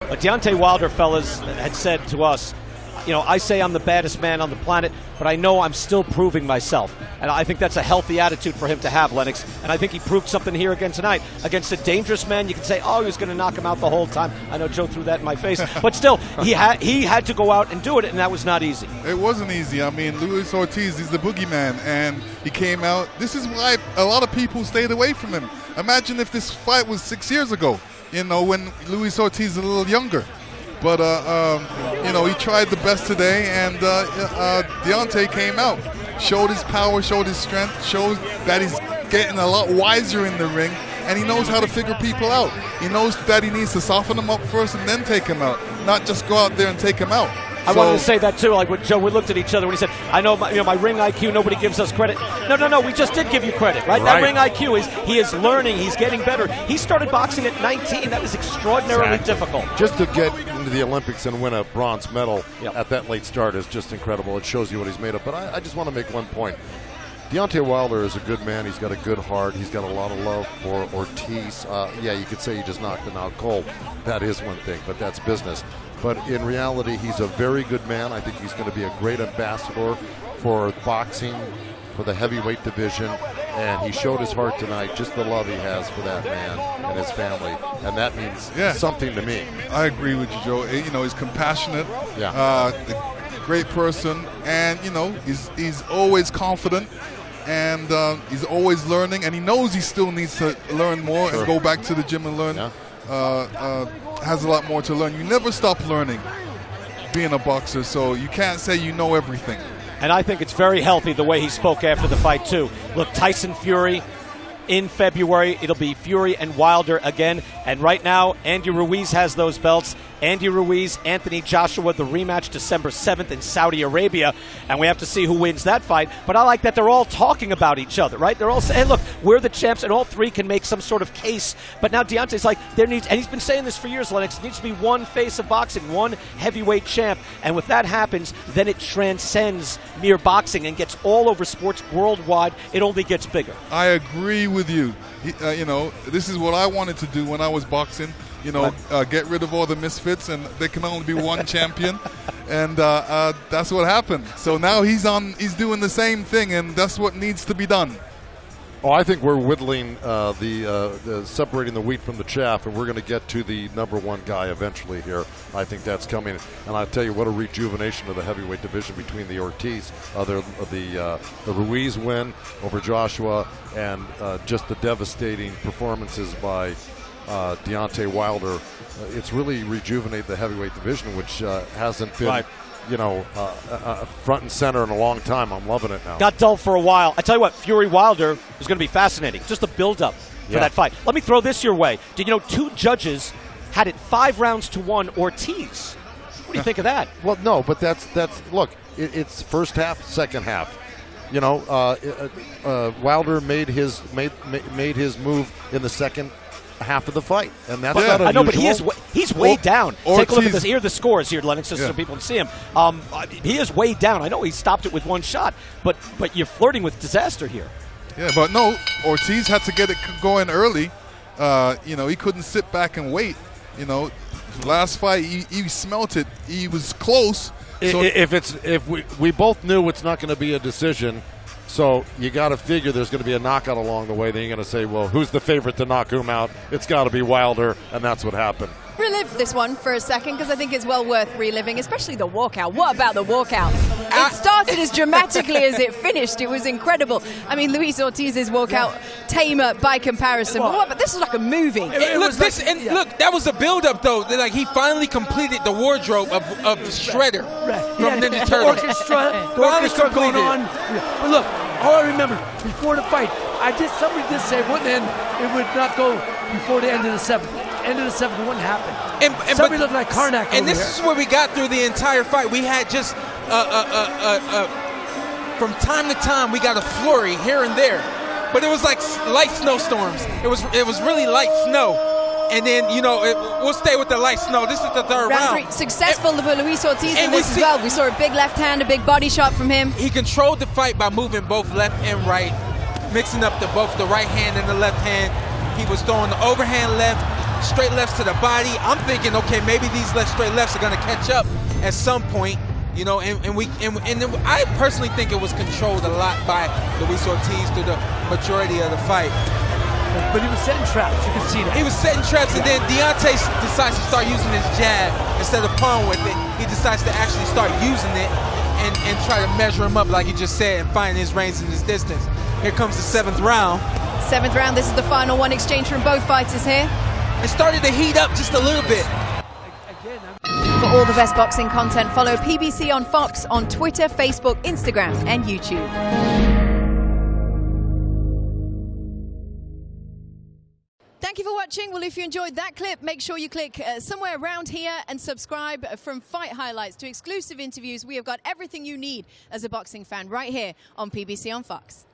Deontay Wilder, fellas, had said to us, you know, I say I'm the baddest man on the planet, but I know I'm still proving myself. And I think that's a healthy attitude for him to have, Lennox. And I think he proved something here again tonight. Against a dangerous man, you can say, oh, he was going to knock him out the whole time. I know Joe threw that in my face. But still, he had to go out and do it, and that was not easy. It wasn't easy. I mean, Luis Ortiz, he's the boogeyman, and he came out. This is why a lot of people stayed away from him. Imagine if this fight was 6 years ago, you know, when Luis Ortiz is a little younger. But, you know, he tried the best today, and Deontay came out, showed his power, showed his strength, showed that he's getting a lot wiser in the ring, and he knows how to figure people out. He knows that he needs to soften them up first and then take them out, not just go out there and take them out. I wanted to say that too, like when Joe, we looked at each other when he said, I know my ring IQ, nobody gives us credit. No, we just did give you credit, right? That ring IQ, he is learning, he's getting better. He started boxing at 19, that is extraordinarily difficult. Just to get into the Olympics and win a bronze medal at that late start is just incredible. It shows you what he's made of. But I just want to make one point. Deontay Wilder is a good man. He's got a good heart. He's got a lot of love for Ortiz. Yeah, you could say he just knocked him out cold. That is one thing, but that's business. But in reality, he's a very good man. I think he's going to be a great ambassador for boxing, for the heavyweight division. And he showed his heart tonight, just the love he has for that man and his family. And that means something to me. I agree with you, Joe. You know, he's compassionate, great person, and, you know, he's always confident. And he's always learning, and he knows he still needs to learn more and go back to the gym and learn. Has a lot more to learn. You never stop learning being a boxer, so you can't say you know everything. And I think it's very healthy the way he spoke after the fight, too. Look, Tyson Fury in February. It'll be Fury and Wilder again. And right now, Andy Ruiz has those belts. Andy Ruiz, Anthony Joshua, the rematch December 7th in Saudi Arabia. And we have to see who wins that fight. But I like that they're all talking about each other, right? They're all saying, hey, look, we're the champs, and all three can make some sort of case. But now Deontay's like, there needs, and he's been saying this for years, Lennox, there needs to be one face of boxing, one heavyweight champ. And if that happens, then it transcends mere boxing and gets all over sports worldwide. It only gets bigger. I agree with you. You know, this is what I wanted to do when I was boxing. You know, get rid of all the misfits, and there can only be one champion, and that's what happened. So now he's doing the same thing, and that's what needs to be done. Oh, I think we're whittling separating the wheat from the chaff, and we're going to get to the number one guy eventually here. I think that's coming, and I'll tell you what a rejuvenation of the heavyweight division between the Ortiz, the Ruiz win over Joshua, and just the devastating performances by Deontay Wilder. It's really rejuvenated the heavyweight division, which hasn't been, you know, front and center in a long time. I'm loving it now. Got dull for a while. I tell you what, Fury Wilder is going to be fascinating. Just the build-up for that fight. Let me throw this your way. Did you know 2 judges had it 5 rounds to 1 Ortiz? What do you think of that? Well, no, but that's look. It's first half, second half. You know, Wilder made his move in the second half of the fight, and that's not unusual. I know, but he's way down. Take a look at this. Here are the scores here, Lennox, just so people can see him. He is way down. I know he stopped it with 1 shot, but you're flirting with disaster here. Yeah, but no, Ortiz had to get it going early. You know, he couldn't sit back and wait. You know, last fight he smelt it. He was close. So If we both knew it's not going to be a decision. So you got to figure there's going to be a knockout along the way. Then you're going to say, well, who's the favorite to knock whom out? It's got to be Wilder, and that's what happened. Relive this one for a second, because I think it's well worth reliving, especially the walkout. What about the walkout? It started as dramatically as it finished. It was incredible. I mean, Luis Ortiz's walkout, tamer by comparison. But this is like a movie. Look, that was a build-up, though. Like, he finally completed the wardrobe of Shredder from Ninja Turtles. The orchestra going on. But look, all I remember before the fight, somebody did say it wouldn't end. It would not go before the end of the 7th. End of the 7th wouldn't happen. Somebody looked like Karnak. And this is where we got through the entire fight. We had just from time to time we got a flurry here and there, but it was like light snowstorms. It was really light snow. And then, you know, we'll stay with the light snow. This is the third round. 3, successful for Luis Ortiz in this as well. We saw a big left hand, a big body shot from him. He controlled the fight by moving both left and right, mixing up both the right hand and the left hand. He was throwing the overhand left, straight lefts to the body. I'm thinking, okay, maybe these straight lefts are going to catch up at some point. You know, and I personally think it was controlled a lot by Luis Ortiz through the majority of the fight. But he was setting traps. You can see that. He was setting traps, and then Deontay decides to start using his jab instead of pawing with it. He decides to actually start using it and try to measure him up, like he just said, and find his range and his distance. Here comes the 7th round. 7th round. This is the final one exchange from both fighters here. It started to heat up just a little bit. For all the best boxing content, follow PBC on Fox on Twitter, Facebook, Instagram, and YouTube. Thank you for watching. Well, if you enjoyed that clip, make sure you click somewhere around here and subscribe. From fight highlights to exclusive interviews, we have got everything you need as a boxing fan right here on PBC on Fox.